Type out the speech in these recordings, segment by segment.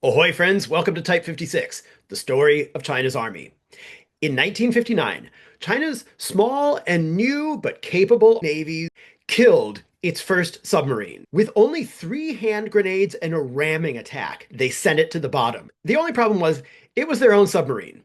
Ahoy, friends! Welcome to Type 56, the story of China's army. In 1959, China's small and new but capable navy killed its first submarine. With only 3 hand grenades and a ramming attack, they sent it to the bottom. The only problem was it was their own submarine.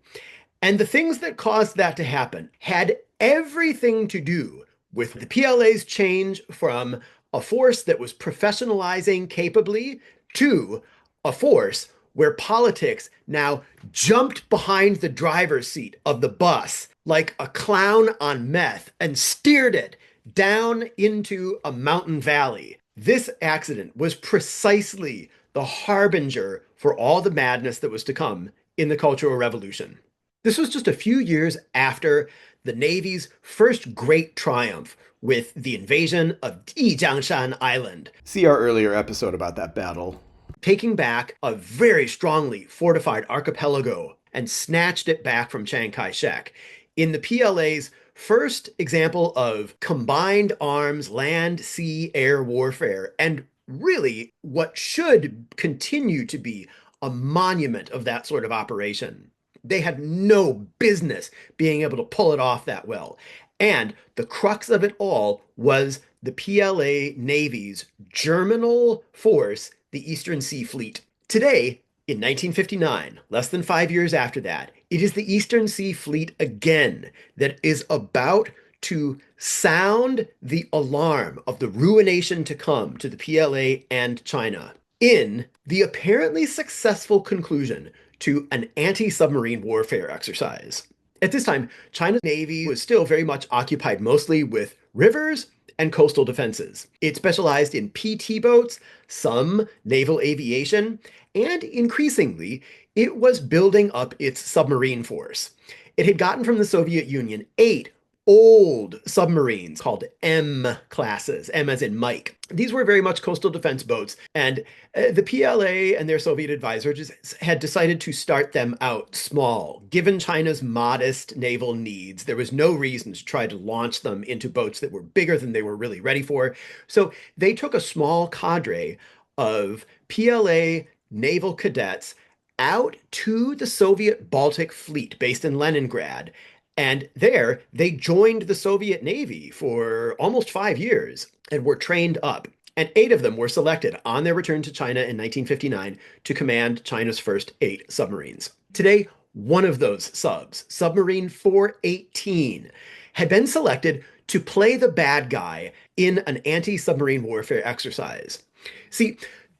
And the things that caused that to happen had everything to do with the PLA's change from a force that was professionalizing capably to a force where politics now jumped behind the driver's seat of the bus like a clown on meth and steered it down into a mountain valley. This accident was precisely the harbinger for all the madness that was to come in the Cultural Revolution. This was just a few years after the Navy's first great triumph with the invasion of Yijiangshan Island, See our earlier episode about that battle. taking back a very strongly fortified archipelago and snatched it back from Chiang Kai-shek. In the PLA's first example of combined arms, land, sea, air warfare, and really what should continue to be a monument of that sort of operation. They had no business being able to pull it off that well. And the crux of it all was the PLA Navy's germinal force, the Eastern Sea Fleet. Today, in 1959, less than 5 years after that, it is the Eastern Sea Fleet again that is about to sound the alarm of the ruination to come to the PLA and China in the apparently successful conclusion to an anti-submarine warfare exercise. At this time, China's Navy was still very much occupied mostly with rivers and coastal defenses. It specialized in PT boats, some naval aviation, and increasingly, it was building up its submarine force. It had gotten from the Soviet Union 8 old submarines called M classes, M as in Mike. These were very much coastal defense boats, and the PLA and their Soviet advisors had decided to start them out small. Given China's modest naval needs, there was no reason to try to launch them into boats that were bigger than they were really ready for. So they took a small cadre of PLA naval cadets out to the Soviet Baltic Fleet based in Leningrad. And there, they joined the Soviet Navy for almost 5 years and were trained up. And 8 of them were selected on their return to China in 1959 to command China's first 8 submarines. Today, one of those subs, Submarine 418, had been selected to play the bad guy in an anti-submarine warfare exercise. See,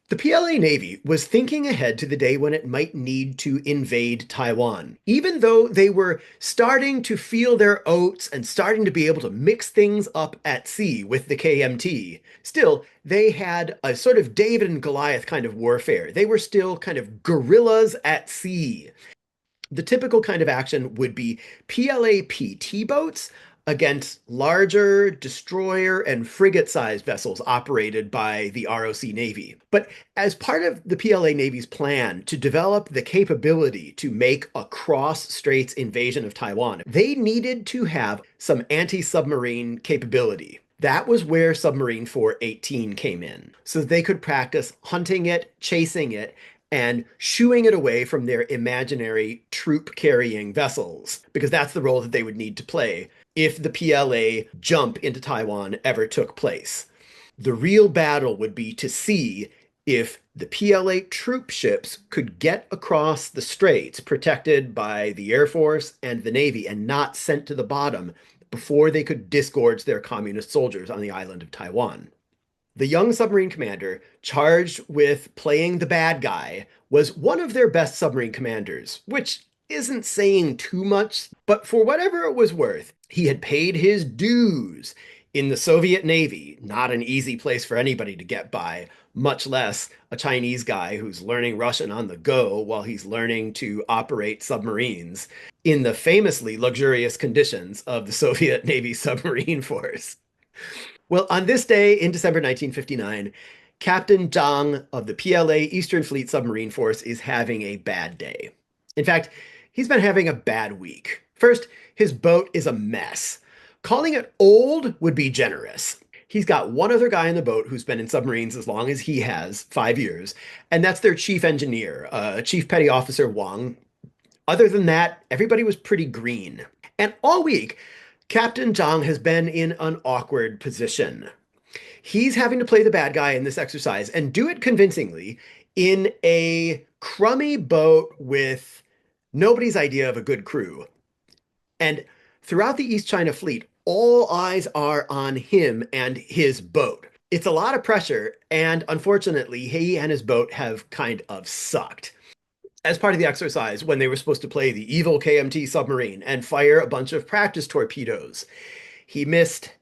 the PLA Navy was thinking ahead to the day when it might need to invade Taiwan. Even though they were starting to feel their oats and starting to be able to mix things up at sea with the KMT, still, they had a sort of David and Goliath kind of warfare. They were still kind of guerrillas at sea. The typical kind of action would be PLA PT boats against larger destroyer and frigate-sized vessels operated by the ROC Navy. But as part of the PLA Navy's plan to develop the capability to make a cross-straits invasion of Taiwan, they needed to have some anti-submarine capability. That was where Submarine 418 came in, so they could practice hunting it, chasing it, and shooing it away from their imaginary troop-carrying vessels, because that's the role that they would need to play if the PLA jump into Taiwan ever took place. The real battle would be to see if the PLA troop ships could get across the straits protected by the Air Force and the Navy and not sent to the bottom before they could disgorge their communist soldiers on the island of Taiwan. The young submarine commander charged with playing the bad guy was one of their best submarine commanders, which isn't saying too much, but for whatever it was worth, he had paid his dues in the Soviet Navy, not an easy place for anybody to get by, much less a Chinese guy who's learning Russian on the go while he's learning to operate submarines in the famously luxurious conditions of the Soviet Navy submarine force. Well, on this day in December 1959, Captain Zhang of the PLA Eastern Fleet Submarine Force is having a bad day. In fact, he's been having a bad week. First, his boat is a mess. Calling it old would be generous. He's got one other guy in the boat who's been in submarines as long as he has, 5 years, and that's their chief engineer, Chief Petty Officer Wang. Other than that, everybody was pretty green. And all week, Captain Zhang has been in an awkward position. He's having to play the bad guy in this exercise and do it convincingly in a crummy boat with nobody's idea of a good crew. And throughout the East China Fleet, all eyes are on him and his boat. It's a lot of pressure, and unfortunately, he and his boat have kind of sucked. As part of the exercise, when they were supposed to play the evil KMT submarine and fire a bunch of practice torpedoes, he missed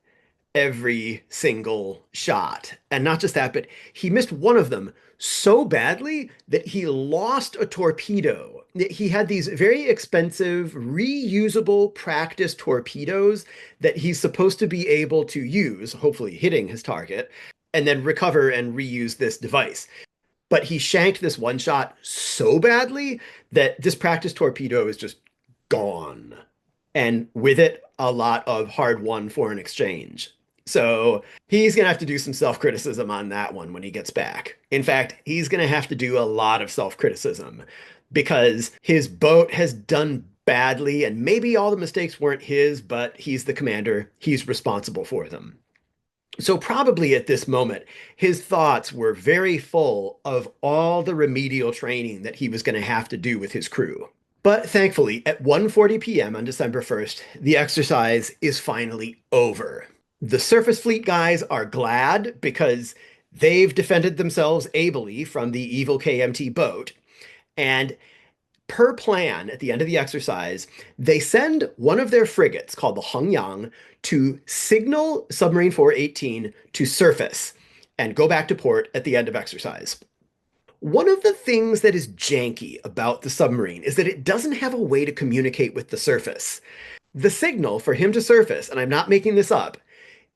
every single shot. And not just that, but he missed one of them so badly that he lost a torpedo. He had these very expensive, reusable practice torpedoes that he's supposed to be able to use, hopefully hitting his target, and then recover and reuse this device. But he shanked this one shot so badly that this practice torpedo is just gone. And with it, a lot of hard won foreign exchange. So he's going to have to do some self criticism on that one when he gets back. In fact, he's going to have to do a lot of self criticism because his boat has done badly, and maybe all the mistakes weren't his, but he's the commander. He's responsible for them. So, probably at this moment, his thoughts were very full of all the remedial training that he was going to have to do with his crew. But thankfully, at 1:40 p.m. on December 1st, the exercise is finally over. The surface fleet guys are glad because they've defended themselves ably from the evil KMT boat. And per plan, at the end of the exercise, they send one of their frigates called the Hongyang to signal submarine 418 to surface and go back to port at the end of exercise. One of the things that is janky about the submarine is that it doesn't have a way to communicate with the surface. The signal for him to surface, and I'm not making this up,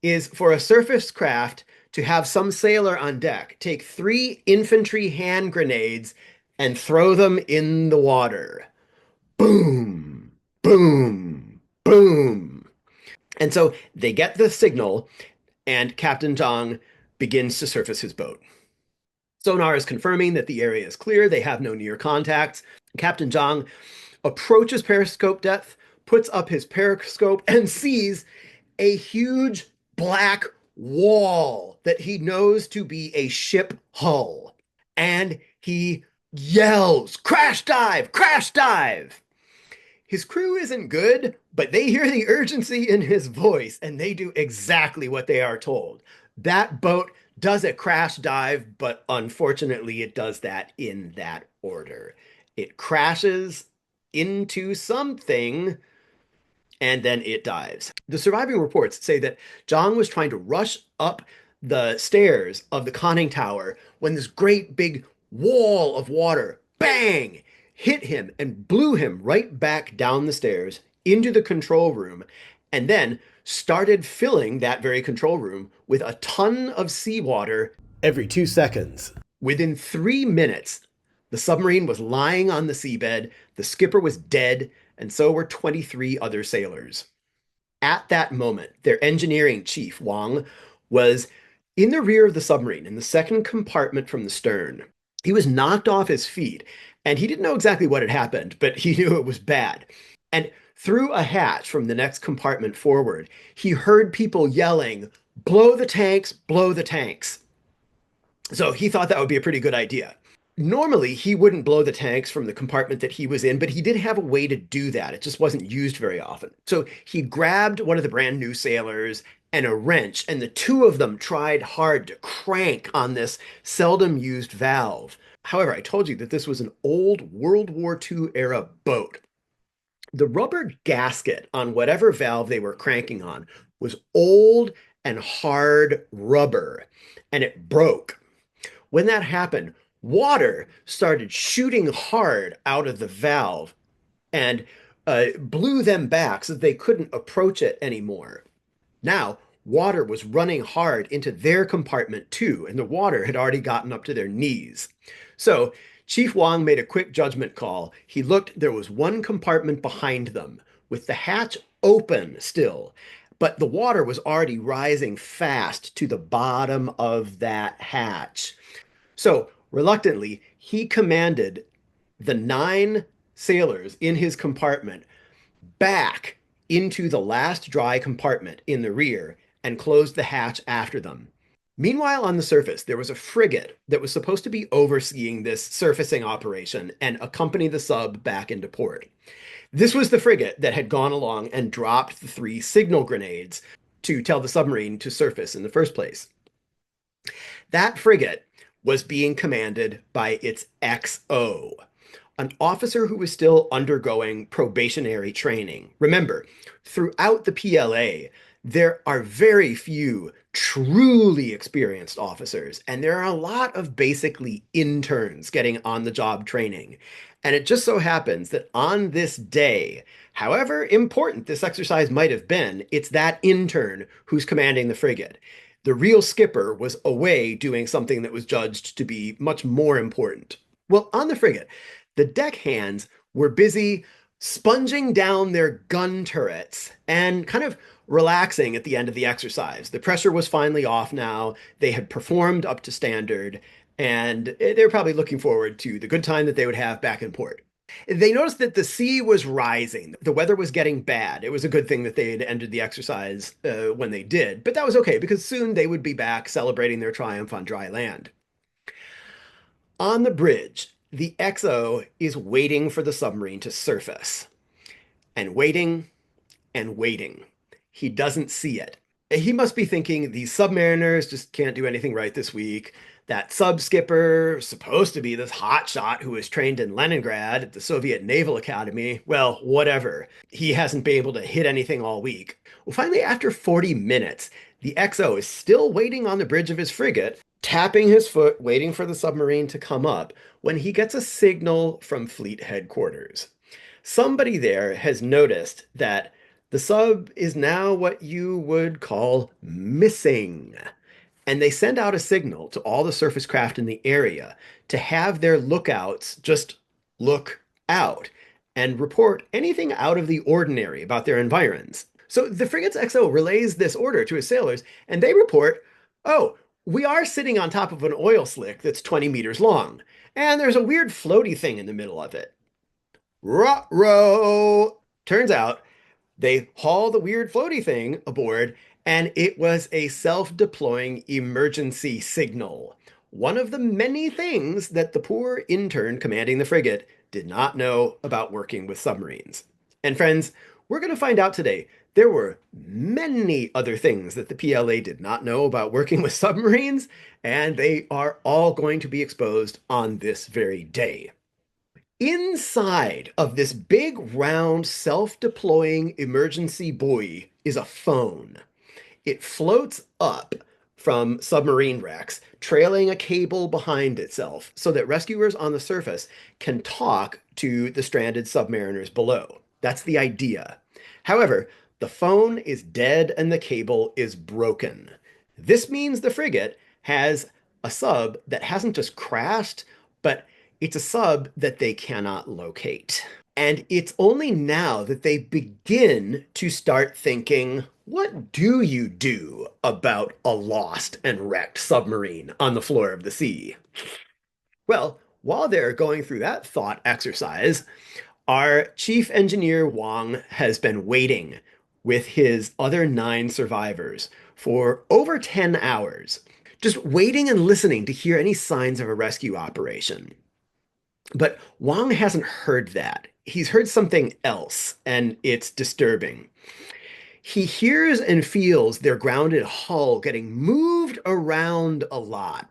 is for a surface craft to have some sailor on deck take 3 infantry hand grenades and throw them in the water. Boom, boom, boom. And so they get the signal, and Captain Zhang begins to surface his boat. Sonar is confirming that the area is clear. They have no near contacts. Captain Zhang approaches periscope depth, puts up his periscope, and sees a huge black wall that he knows to be a ship hull. And he yells, "Crash dive! Crash dive!" His crew isn't good, but they hear the urgency in his voice and they do exactly what they are told. That boat does a crash dive, but unfortunately, it does that in that order. It crashes into something and then it dives. The surviving reports say that Zhang was trying to rush up the stairs of the conning tower when this great big wall of water, bang, hit him and blew him right back down the stairs into the control room, and then started filling that very control room with a ton of seawater every 2 seconds. Within 3 minutes, the submarine was lying on the seabed, the skipper was dead, and so were 23 other sailors. At that moment, their engineering chief, Wang, was in the rear of the submarine in the second compartment from the stern. He was knocked off his feet, and he didn't know exactly what had happened, but he knew it was bad. And through a hatch from the next compartment forward, he heard people yelling, "Blow the tanks, blow the tanks." So he thought that would be a pretty good idea. Normally, he wouldn't blow the tanks from the compartment that he was in, but he did have a way to do that. It just wasn't used very often. So he grabbed one of the brand new sailors and a wrench, and the two of them tried hard to crank on this seldom used valve. However, I told you that this was an old World War II era boat. The rubber gasket on whatever valve they were cranking on was old and hard rubber, and it broke. When that happened, water started shooting hard out of the valve and blew them back so that they couldn't approach it anymore. Now, water was running hard into their compartment too, and the water had already gotten up to their knees. So Chief Wang made a quick judgment call. He looked, there was one compartment behind them with the hatch open still, but the water was already rising fast to the bottom of that hatch. So, reluctantly, he commanded the 9 sailors in his compartment back into the last dry compartment in the rear and closed the hatch after them. Meanwhile, on the surface, there was a frigate that was supposed to be overseeing this surfacing operation and accompany the sub back into port. This was the frigate that had gone along and dropped the 3 signal grenades to tell the submarine to surface in the first place. That frigate was being commanded by its XO, an officer who was still undergoing probationary training. Remember, throughout the PLA, there are very few truly experienced officers, and there are a lot of basically interns getting on the job training. And it just so happens that on this day, however important this exercise might have been, it's that intern who's commanding the frigate. The real skipper was away doing something that was judged to be much more important. Well, on the frigate, the deckhands were busy sponging down their gun turrets and kind of relaxing at the end of the exercise. The pressure was finally off now. They had performed up to standard, and they were probably looking forward to the good time that they would have back in port. They noticed that the sea was rising. The weather was getting bad. It was a good thing that they had ended the exercise when they did, but that was okay because soon they would be back celebrating their triumph on dry land. On the bridge, the XO is waiting for the submarine to surface and waiting and waiting. He doesn't see it. He must be thinking these submariners just can't do anything right this week. That sub skipper, supposed to be this hotshot who was trained in Leningrad at the Soviet Naval Academy, well, whatever. He hasn't been able to hit anything all week. Well, finally, after 40 minutes, the XO is still waiting on the bridge of his frigate, tapping his foot, waiting for the submarine to come up, when he gets a signal from fleet headquarters. Somebody there has noticed that the sub is now what you would call missing. And they send out a signal to all the surface craft in the area to have their lookouts just look out and report anything out of the ordinary about their environs. So the frigate's XO relays this order to his sailors, and they report, oh, we are sitting on top of an oil slick that's 20 meters long, and there's a weird floaty thing in the middle of it. Ruh-roh! Turns out they haul the weird floaty thing aboard, and it was a self-deploying emergency signal. One of the many things that the poor intern commanding the frigate did not know about working with submarines. And friends, we're going to find out today there were many other things that the PLA did not know about working with submarines, and they are all going to be exposed on this very day. Inside of this big round self-deploying emergency buoy is a phone. It floats up from submarine wrecks, trailing a cable behind itself so that rescuers on the surface can talk to the stranded submariners below. That's the idea. However, the phone is dead and the cable is broken. This means the frigate has a sub that hasn't just crashed, but it's a sub that they cannot locate. And it's only now that they begin to start thinking, what do you do about a lost and wrecked submarine on the floor of the sea? Well, while they're going through that thought exercise, our chief engineer Wang has been waiting with his other 9 survivors for over 10 hours, just waiting and listening to hear any signs of a rescue operation. But Wang hasn't heard that. He's heard something else, and it's disturbing. He hears and feels their grounded hull getting moved around a lot.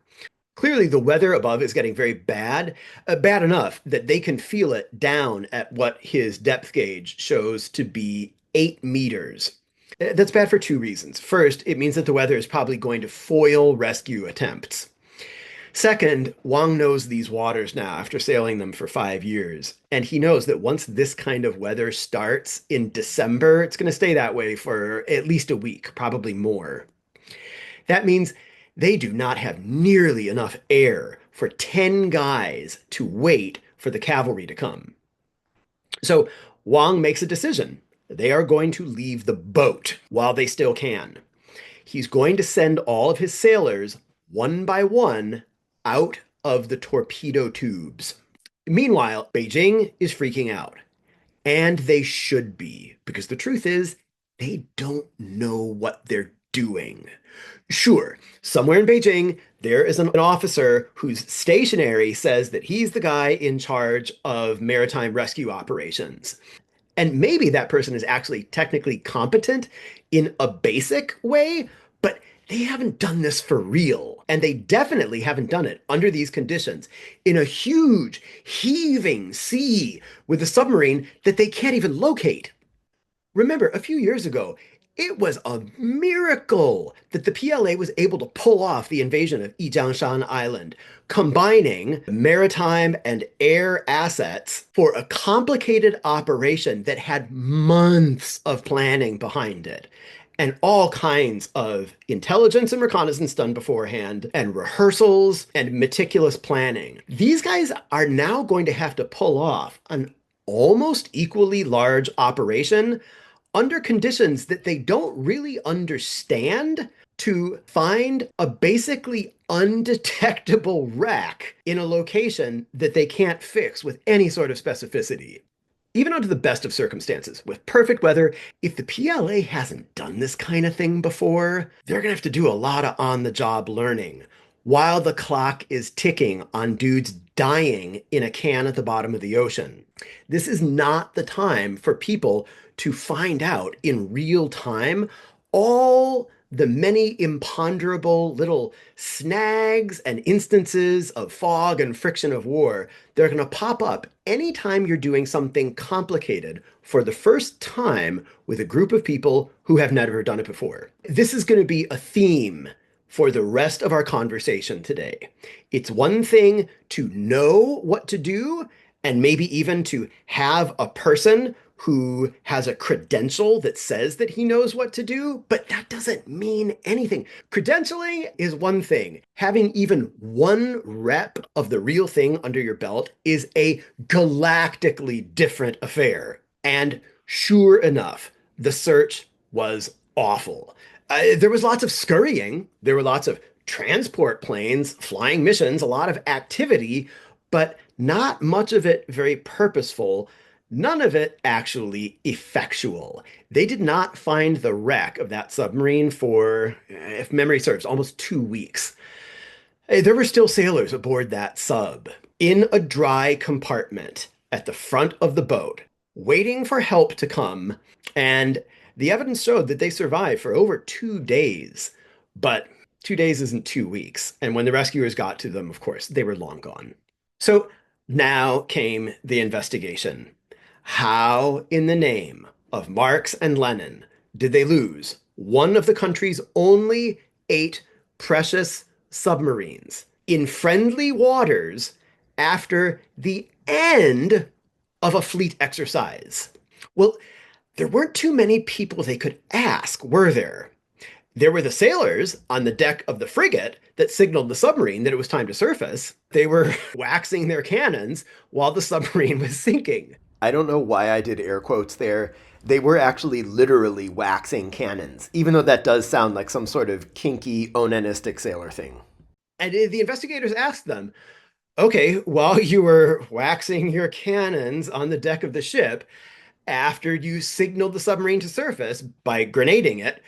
Clearly, the weather above is getting very bad, bad enough that they can feel it down at what his depth gauge shows to be 8 meters. That's bad for 2 reasons. First, it means that the weather is probably going to foil rescue attempts. Second, Wang knows these waters now after sailing them for 5 years. And he knows that once this kind of weather starts in December, it's going to stay that way for at least a week, probably more. That means they do not have nearly enough air for 10 guys to wait for the cavalry to come. So Wang makes a decision. They are going to leave the boat while they still can. He's going to send all of his sailors one by one out of the torpedo tubes. Meanwhile, Beijing is freaking out. And they should be, because the truth is, they don't know what they're doing. Sure, somewhere in Beijing, there is an officer whose stationery says that he's the guy in charge of maritime rescue operations. And maybe that person is actually technically competent in a basic way, but they haven't done this for real. And they definitely haven't done it under these conditions in a huge, heaving sea with a submarine that they can't even locate. Remember, a few years ago, it was a miracle that the PLA was able to pull off the invasion of Yijiangshan Island, combining maritime and air assets for a complicated operation that had months of planning behind it. And all kinds of intelligence and reconnaissance done beforehand, and rehearsals and meticulous planning. These guys are now going to have to pull off an almost equally large operation under conditions that they don't really understand to find a basically undetectable wreck in a location that they can't fix with any sort of specificity. Even under the best of circumstances, with perfect weather, if the PLA hasn't done this kind of thing before, they're going to have to do a lot of on the job learning while the clock is ticking on dudes dying in a can at the bottom of the ocean. This is not the time for people to find out in real time all the many imponderable little snags and instances of fog and friction of war that are going to pop up anytime you're doing something complicated for the first time with a group of people who have never done it before. This is going to be a theme for the rest of our conversation today. It's one thing to know what to do and maybe even to have a person who has a credential that says that he knows what to do, but that doesn't mean anything. Credentialing is one thing. Having even one rep of the real thing under your belt is a galactically different affair. And sure enough, the search was awful. There was lots of scurrying. There were lots of transport planes, flying missions, a lot of activity, but not much of it very purposeful. None of it actually effectual. They did not find the wreck of that submarine for, if memory serves, almost 2 weeks. There were still sailors aboard that sub in a dry compartment at the front of the boat, waiting for help to come. And the evidence showed that they survived for over 2 days. But 2 days isn't 2 weeks. And when the rescuers got to them, of course, they were long gone. So now came the investigation. How in the name of Marx and Lenin did they lose one of the country's only 8 precious submarines in friendly waters after the end of a fleet exercise? Well, there weren't too many people they could ask, were there? There were the sailors on the deck of the frigate that signaled the submarine that it was time to surface. They were waxing their cannons while the submarine was sinking. I don't know why I did air quotes there. They were actually literally waxing cannons, even though that does sound like some sort of kinky onanistic sailor thing. And the investigators asked them, okay, while you were waxing your cannons on the deck of the ship, after you signaled the submarine to surface by grenading it,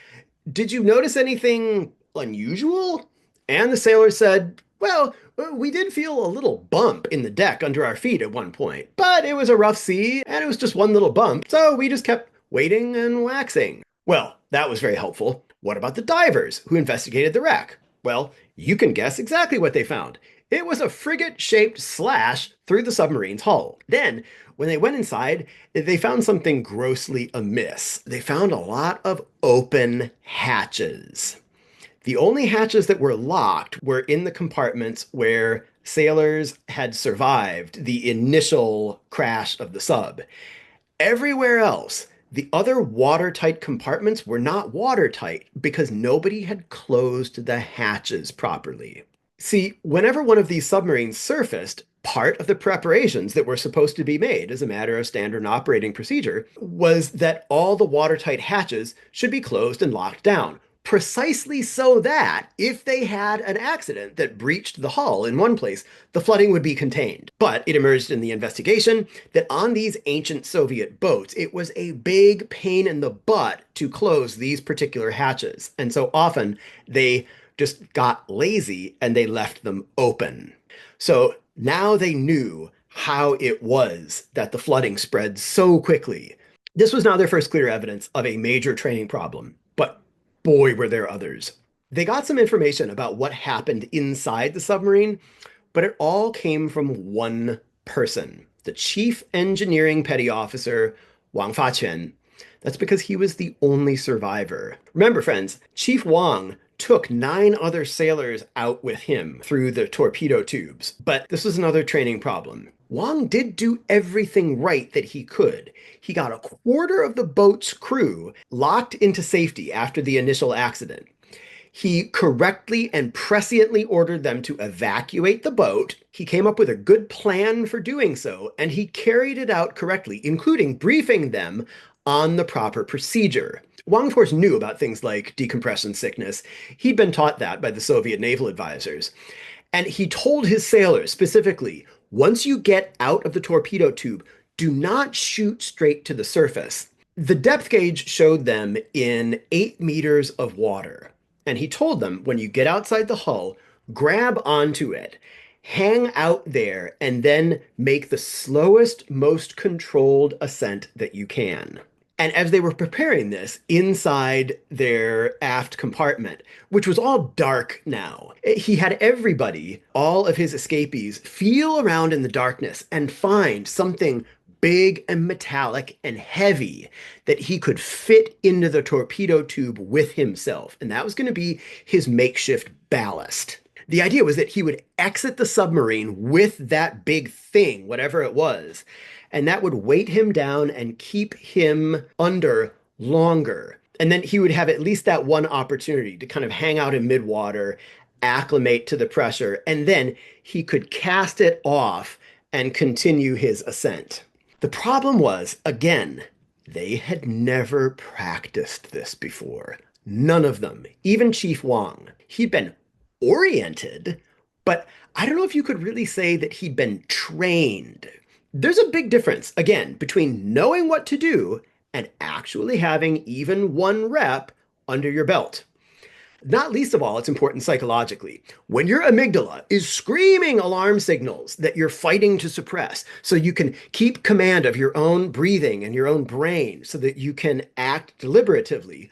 did you notice anything unusual? And the sailor said, well, we did feel a little bump in the deck under our feet at one point, but it was a rough sea and it was just one little bump, so we just kept waiting and waxing. Well, that was very helpful. What about the divers who investigated the wreck? Well, you can guess exactly what they found. It was a frigate-shaped slash through the submarine's hull. Then, when they went inside, they found something grossly amiss. They found a lot of open hatches. The only hatches that were locked were in the compartments where sailors had survived the initial crash of the sub. Everywhere else, the other watertight compartments were not watertight because nobody had closed the hatches properly. See, whenever one of these submarines surfaced, part of the preparations that were supposed to be made as a matter of standard operating procedure was that all the watertight hatches should be closed and locked down, precisely so that if they had an accident that breached the hull in one place, the flooding would be contained. But it emerged in the investigation that on these ancient Soviet boats, it was a big pain in the butt to close these particular hatches. And so often they just got lazy and they left them open. So now they knew how it was that the flooding spread so quickly. This was now their first clear evidence of a major training problem, but boy, were there others. They got some information about what happened inside the submarine, but it all came from one person, the chief engineering petty officer, Wang Faqian. That's because he was the only survivor. Remember, friends, Chief Wang took 9 other sailors out with him through the torpedo tubes, but this was another training problem. Wang did do everything right that he could. He got a quarter of the boat's crew locked into safety after the initial accident. He correctly and presciently ordered them to evacuate the boat. He came up with a good plan for doing so, and he carried it out correctly, including briefing them on the proper procedure. Wang, of course, knew about things like decompression sickness. He'd been taught that by the Soviet naval advisors. And he told his sailors specifically, once you get out of the torpedo tube, do not shoot straight to the surface. The depth gauge showed them in 8 meters of water. And he told them, when you get outside the hull, grab onto it, hang out there, and then make the slowest, most controlled ascent that you can. And as they were preparing this inside their aft compartment, which was all dark now, he had everybody, all of his escapees, feel around in the darkness and find something big and metallic and heavy that he could fit into the torpedo tube with himself. And that was going to be his makeshift ballast. The idea was that he would exit the submarine with that big thing, whatever it was, and that would weight him down and keep him under longer. And then he would have at least that one opportunity to kind of hang out in midwater, acclimate to the pressure, and then he could cast it off and continue his ascent. The problem was, again, they had never practiced this before. None of them, even Chief Wang. He'd been oriented, but I don't know if you could really say that he'd been trained. There's a big difference, again, between knowing what to do and actually having even one rep under your belt. Not least of all, it's important psychologically. When your amygdala is screaming alarm signals that you're fighting to suppress, so you can keep command of your own breathing and your own brain so that you can act deliberatively,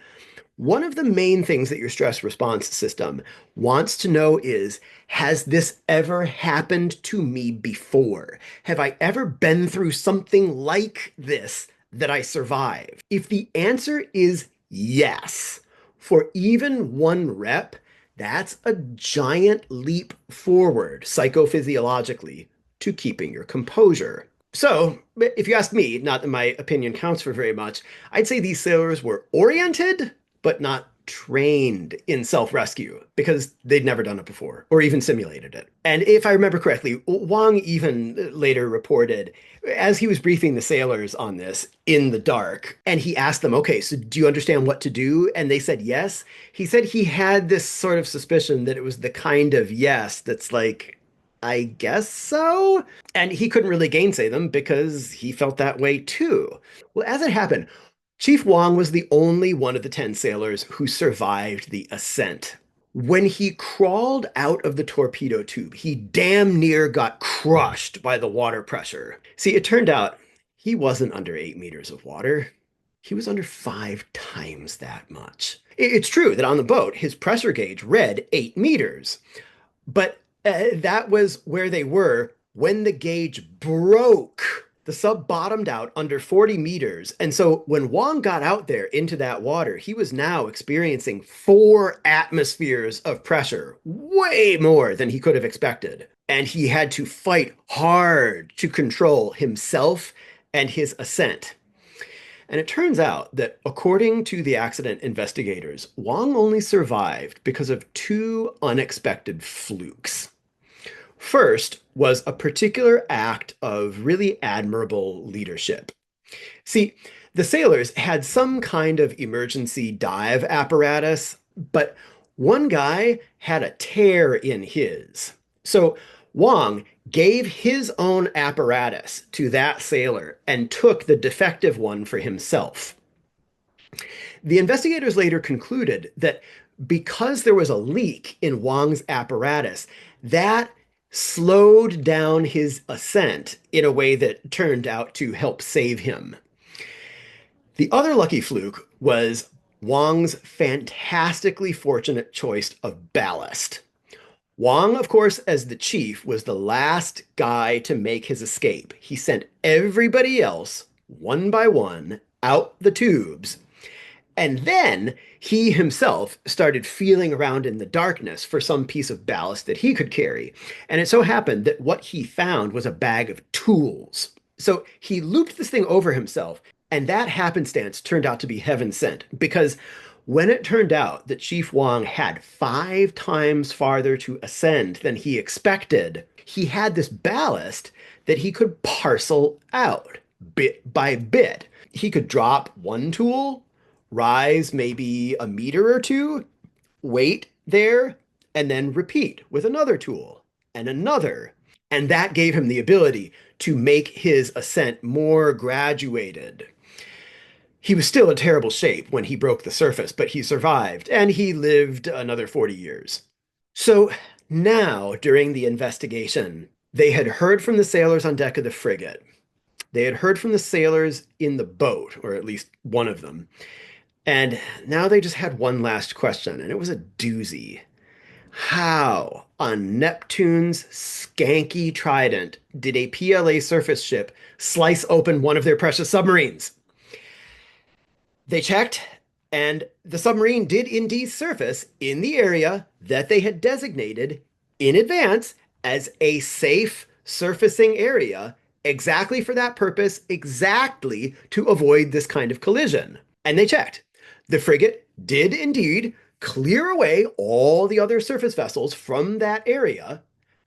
one of the main things that your stress response system wants to know is, has this ever happened to me before? Have I ever been through something like this that I survived? If the answer is yes, for even one rep, that's a giant leap forward psychophysiologically to keeping your composure. So, if you ask me, not that my opinion counts for very much, I'd say these sailors were oriented, but not trained in self-rescue because they'd never done it before or even simulated it. And if I remember correctly, Wang even later reported, as he was briefing the sailors on this in the dark, and he asked them, okay, so do you understand what to do? And they said yes. He said he had this sort of suspicion that it was the kind of yes that's like, I guess so. And he couldn't really gainsay them because he felt that way too. Well, as it happened, Chief Wang was the only one of the 10 sailors who survived the ascent. When he crawled out of the torpedo tube, he damn near got crushed by the water pressure. See, it turned out he wasn't under 8 meters of water. He was under 5 times that much. It's true that on the boat, his pressure gauge read 8 meters, but that was where they were when the gauge broke. The sub bottomed out under 40 meters. And so when Wang got out there into that water, he was now experiencing 4 atmospheres of pressure, way more than he could have expected. And he had to fight hard to control himself and his ascent. And it turns out that according to the accident investigators, Wang only survived because of two unexpected flukes. First was a particular act of really admirable leadership. See, the sailors had some kind of emergency dive apparatus, but one guy had a tear in his. So Wang gave his own apparatus to that sailor and took the defective one for himself. The investigators later concluded that because there was a leak in Wang's apparatus, that slowed down his ascent in a way that turned out to help save him. The other lucky fluke was Wang's fantastically fortunate choice of ballast. Wang, of course, as the chief, was the last guy to make his escape. He sent everybody else, one by one, out the tubes. And then he himself started feeling around in the darkness for some piece of ballast that he could carry. And it so happened that what he found was a bag of tools. So he looped this thing over himself, and that happenstance turned out to be heaven sent because when it turned out that Chief Wang had 5 times farther to ascend than he expected, he had this ballast that he could parcel out bit by bit. He could drop one tool, rise maybe a meter or two, wait there, and then repeat with another tool and another. And that gave him the ability to make his ascent more graduated. He was still in terrible shape when he broke the surface, but he survived, and he lived another 40 years. So now, during the investigation, they had heard from the sailors on deck of the frigate. They had heard from the sailors in the boat, or at least one of them. And now they just had one last question, and it was a doozy. How on Neptune's skanky Trident did a PLA surface ship slice open one of their precious submarines? They checked, and the submarine did indeed surface in the area that they had designated in advance as a safe surfacing area, exactly for that purpose, exactly to avoid this kind of collision. And they checked. The frigate did indeed clear away all the other surface vessels from that area,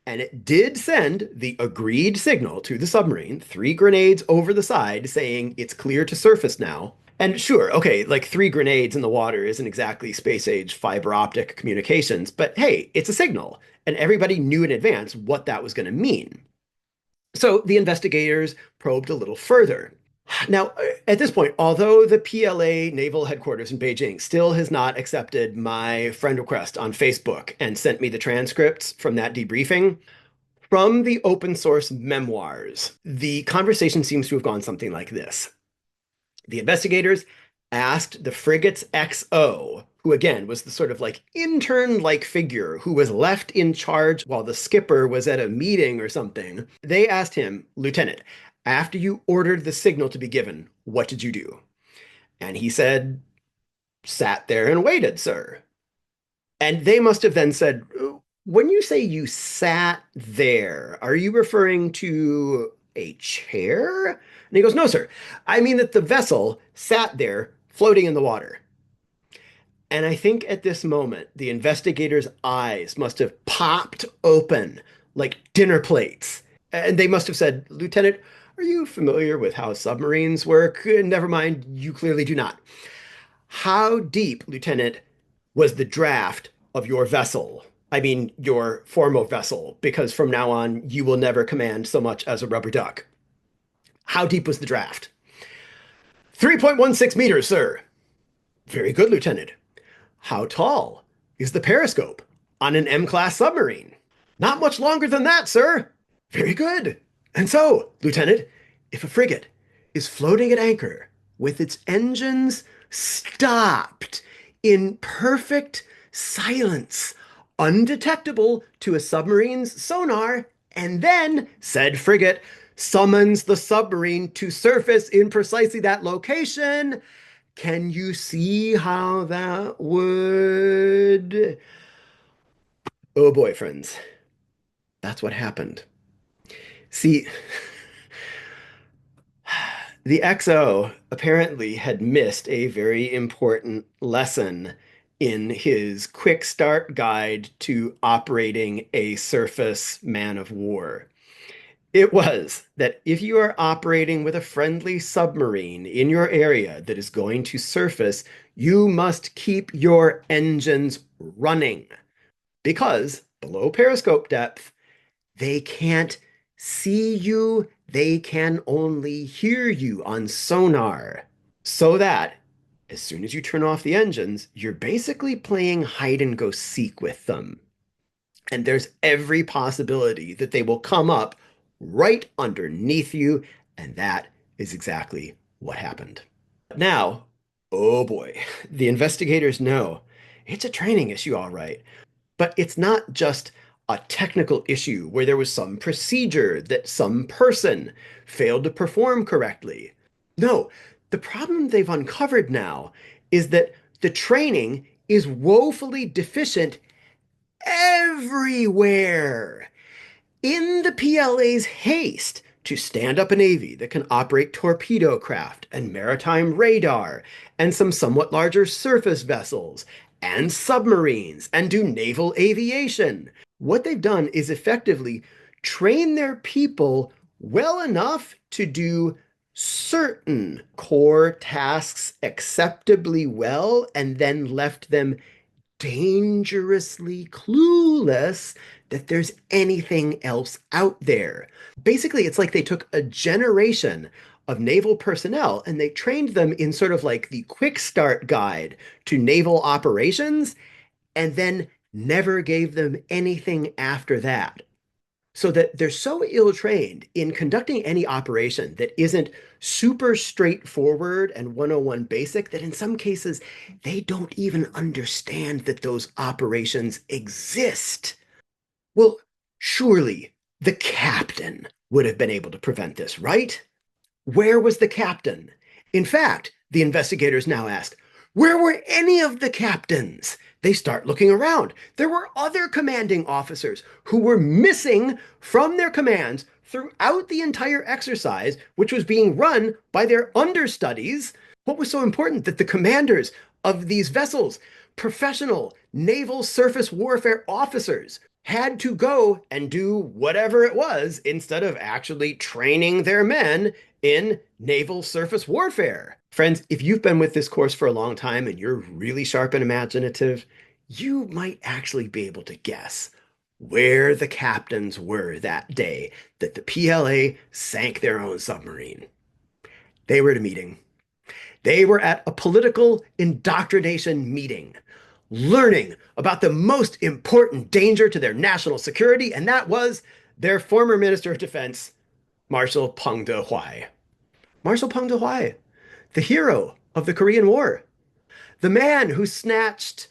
and it did send the agreed signal to the submarine, 3 grenades over the side saying it's clear to surface now. And sure, okay, like 3 grenades in the water isn't exactly space age fiber optic communications, but hey, it's a signal, and everybody knew in advance what that was going to mean. So the investigators probed a little further. Now, at this point, although the PLA Naval Headquarters in Beijing still has not accepted my friend request on Facebook and sent me the transcripts from that debriefing, from the open source memoirs, the conversation seems to have gone something like this. The investigators asked the frigate's XO, who again was the sort of like intern-like figure who was left in charge while the skipper was at a meeting or something. They asked him, Lieutenant, after you ordered the signal to be given, what did you do? And he said, sat there and waited, sir. And they must have then said, when you say you sat there, are you referring to a chair? And he goes, no, sir. I mean that the vessel sat there floating in the water. And I think at this moment, the investigators' eyes must have popped open like dinner plates. And they must have said, Lieutenant, are you familiar with how submarines work? Never mind, you clearly do not. How deep, Lieutenant, was the draft of your vessel? I mean, your formal vessel, because from now on, you will never command so much as a rubber duck. How deep was the draft? 3.16 meters, sir. Very good, Lieutenant. How tall is the periscope on an M-class submarine? Not much longer than that, sir. Very good. And so, Lieutenant, if a frigate is floating at anchor with its engines stopped in perfect silence, undetectable to a submarine's sonar, and then said frigate summons the submarine to surface in precisely that location, can you see how that would? Oh, boy, friends, that's what happened. See, The XO apparently had missed a very important lesson in his quick start guide to operating a surface man of war. It was that if you are operating with a friendly submarine in your area that is going to surface, you must keep your engines running because below periscope depth, they can't see you, they can only hear you on sonar. So that as soon as you turn off the engines, you're basically playing hide and go seek with them. And there's every possibility that they will come up right underneath you. And that is exactly what happened. Now, oh boy, the investigators know it's a training issue, all right. But it's not just a technical issue where there was some procedure that some person failed to perform correctly. No, the problem they've uncovered now is that the training is woefully deficient everywhere. In the PLA's haste to stand up a navy that can operate torpedo craft and maritime radar and some somewhat larger surface vessels and submarines and do naval aviation, what they've done is effectively train their people well enough to do certain core tasks acceptably well and then left them dangerously clueless that there's anything else out there. Basically, it's like they took a generation of naval personnel and they trained them in sort of like the quick start guide to naval operations and then never gave them anything after that so that they're so ill trained in conducting any operation that isn't super straightforward and 101 basic that in some cases they don't even understand that those operations exist. Well, surely the captain would have been able to prevent this, right? Where was the captain? In fact, the investigators now ask, where were any of the captains? They start looking around. There were other commanding officers who were missing from their commands throughout the entire exercise, which was being run by their understudies. What was so important that the commanders of these vessels, professional naval surface warfare officers, had to go and do whatever it was instead of actually training their men in naval surface warfare. Friends, if you've been with this course for a long time and you're really sharp and imaginative, you might actually be able to guess where the captains were that day that the PLA sank their own submarine. They were at a meeting. They were at a political indoctrination meeting, learning about the most important danger to their national security, and that was their former Minister of Defense, Marshal Peng De-Huai. Marshal Peng De-Huai, the hero of the Korean War, the man who snatched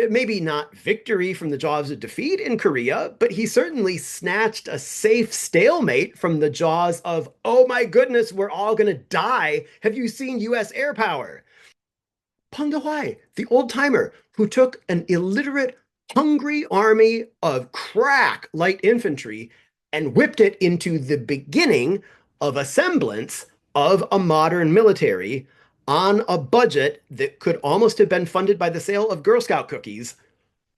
maybe not victory from the jaws of defeat in Korea, but he certainly snatched a safe stalemate from the jaws of, oh my goodness, we're all going to die. Have you seen US air power? Peng De-Huai, the old timer who took an illiterate, hungry army of crack light infantry and whipped it into the beginning of a semblance of a modern military on a budget that could almost have been funded by the sale of Girl Scout cookies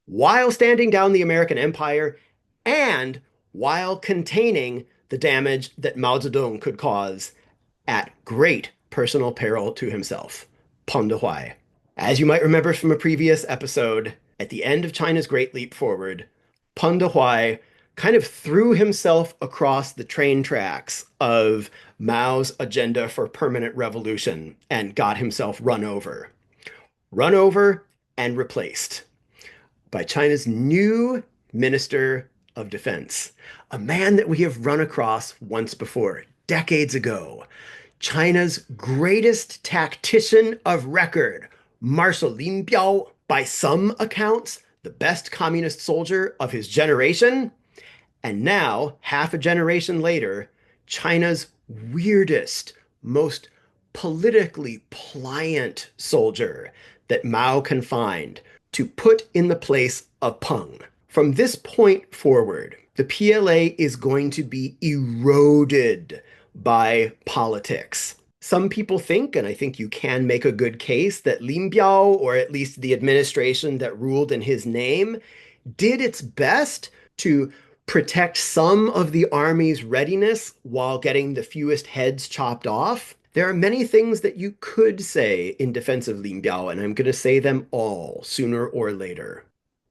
while standing down the American Empire and while containing the damage that Mao Zedong could cause at great personal peril to himself. Peng De-Huai. As you might remember from a previous episode, at the end of China's Great Leap Forward, Peng De-Huai kind of threw himself across the train tracks of Mao's agenda for permanent revolution and got himself run over and replaced by China's new Minister of Defense, a man that we have run across once before, decades ago, China's greatest tactician of record, Marshal Lin Biao, by some accounts, the best communist soldier of his generation, and now, half a generation later, China's weirdest, most politically pliant soldier that Mao can find to put in the place of Peng. From this point forward, the PLA is going to be eroded by politics. Some people think, and I think you can make a good case, that Lin Biao, or at least the administration that ruled in his name, did its best to protect some of the army's readiness while getting the fewest heads chopped off. There are many things that you could say in defense of Lin Biao, and I'm going to say them all sooner or later.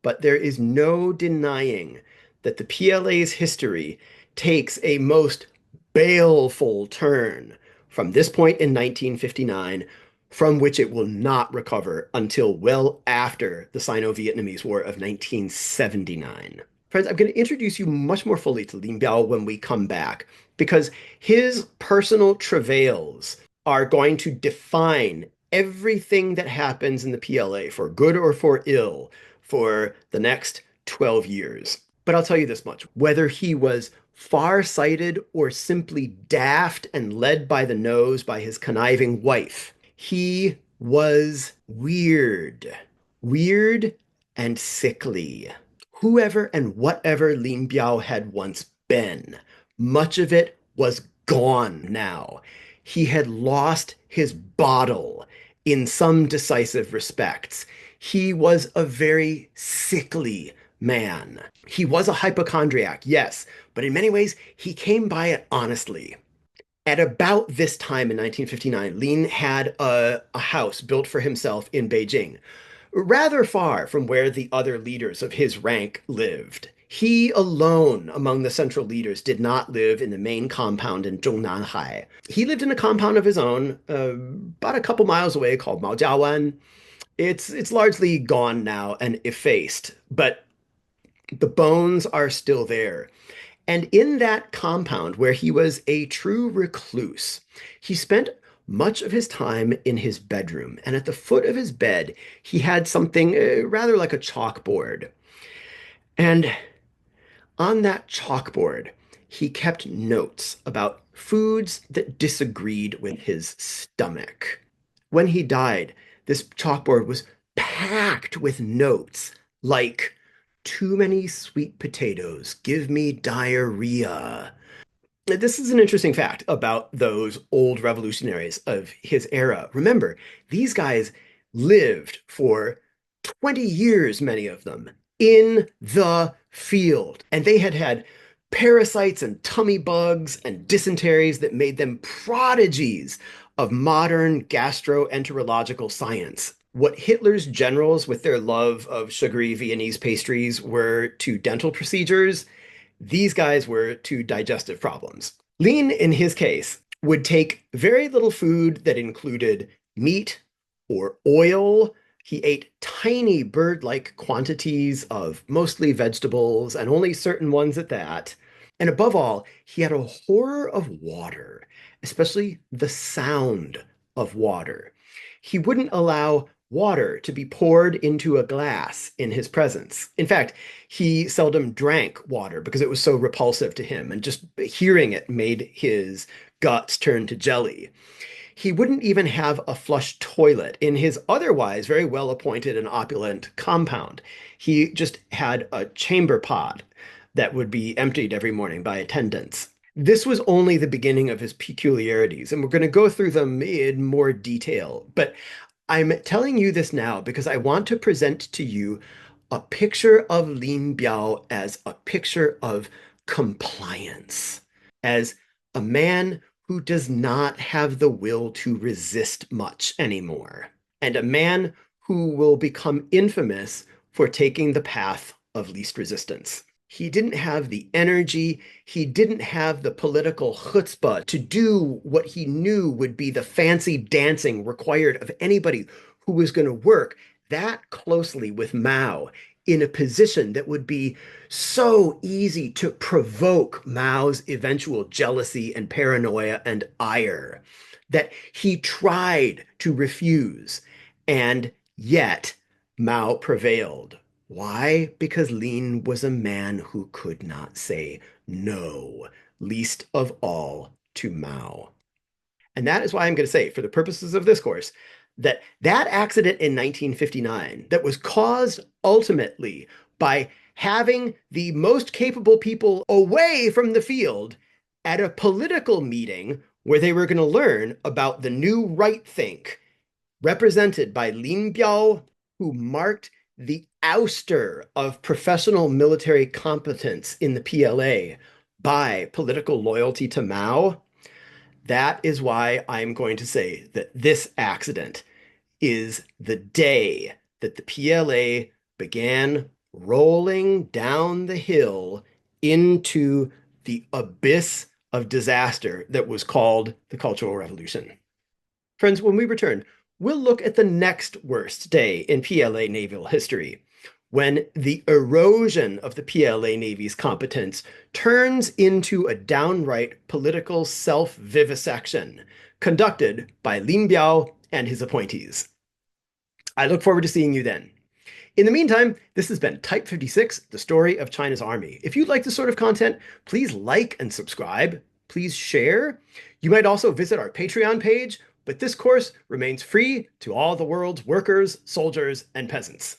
But there is no denying that the PLA's history takes a most baleful turn from this point in 1959, from which it will not recover until well after the Sino-Vietnamese War of 1979. Friends, I'm going to introduce you much more fully to Lin Biao when we come back, because his personal travails are going to define everything that happens in the PLA, for good or for ill, for the next 12 years. But I'll tell you this much, whether he was far-sighted or simply daft and led by the nose by his conniving wife, he was weird. Weird and sickly. Whoever and whatever Lin Biao had once been, much of it was gone now. He had lost his bottle in some decisive respects. He was a very sickly man. He was a hypochondriac, yes, but in many ways, he came by it honestly. At about this time in 1959, Lin had a house built for himself in Beijing, rather far from where the other leaders of his rank lived. He alone among the central leaders did not live in the main compound in Zhongnanhai. He lived in a compound of his own, about a couple miles away, called Maojiawan. It's largely gone now and effaced, but the bones are still there. And in that compound, where he was a true recluse, he spent much of his time in his bedroom. And at the foot of his bed, he had something rather like a chalkboard. And on that chalkboard, he kept notes about foods that disagreed with his stomach. When he died, this chalkboard was packed with notes like, "Too many sweet potatoes give me diarrhea." This is an interesting fact about those old revolutionaries of his era. Remember, these guys lived for 20 years, many of them, in the field. And they had had parasites and tummy bugs and dysenteries that made them prodigies of modern gastroenterological science. What Hitler's generals, with their love of sugary Viennese pastries, were to dental procedures, these guys were to digestive problems. Lin, in his case, would take very little food that included meat or oil. He ate tiny bird-like quantities of mostly vegetables, and only certain ones at that. And above all, he had a horror of water, especially the sound of water. He wouldn't allow water to be poured into a glass in his presence. In fact, he seldom drank water because it was so repulsive to him, and just hearing it made his guts turn to jelly. He wouldn't even have a flush toilet in his otherwise very well appointed and opulent compound. He just had a chamber pot that would be emptied every morning by attendants. This was only the beginning of his peculiarities, and we're going to go through them in more detail. But I'm telling you this now because I want to present to you a picture of Lin Biao as a picture of compliance, as a man who does not have the will to resist much anymore, and a man who will become infamous for taking the path of least resistance. He didn't have the energy, he didn't have the political chutzpah to do what he knew would be the fancy dancing required of anybody who was going to work that closely with Mao in a position that would be so easy to provoke Mao's eventual jealousy and paranoia and ire that he tried to refuse. And yet Mao prevailed. Why? Because Lin was a man who could not say no, least of all to Mao. And that is why I'm going to say, for the purposes of this course, that that accident in 1959 that was caused ultimately by having the most capable people away from the field at a political meeting where they were going to learn about the new right think, represented by Lin Biao, who marked the ouster of professional military competence in the PLA by political loyalty to Mao. That is why I'm going to say that this accident is the day that the PLA began rolling down the hill into the abyss of disaster that was called the Cultural Revolution. Friends, when we return, we'll look at the next worst day in PLA naval history, when the erosion of the PLA Navy's competence turns into a downright political self-vivisection conducted by Lin Biao and his appointees. I look forward to seeing you then. In the meantime, this has been Type 56, the story of China's army. If you like this sort of content, please like and subscribe. Please share. You might also visit our Patreon page, but this course remains free to all the world's workers, soldiers, and peasants.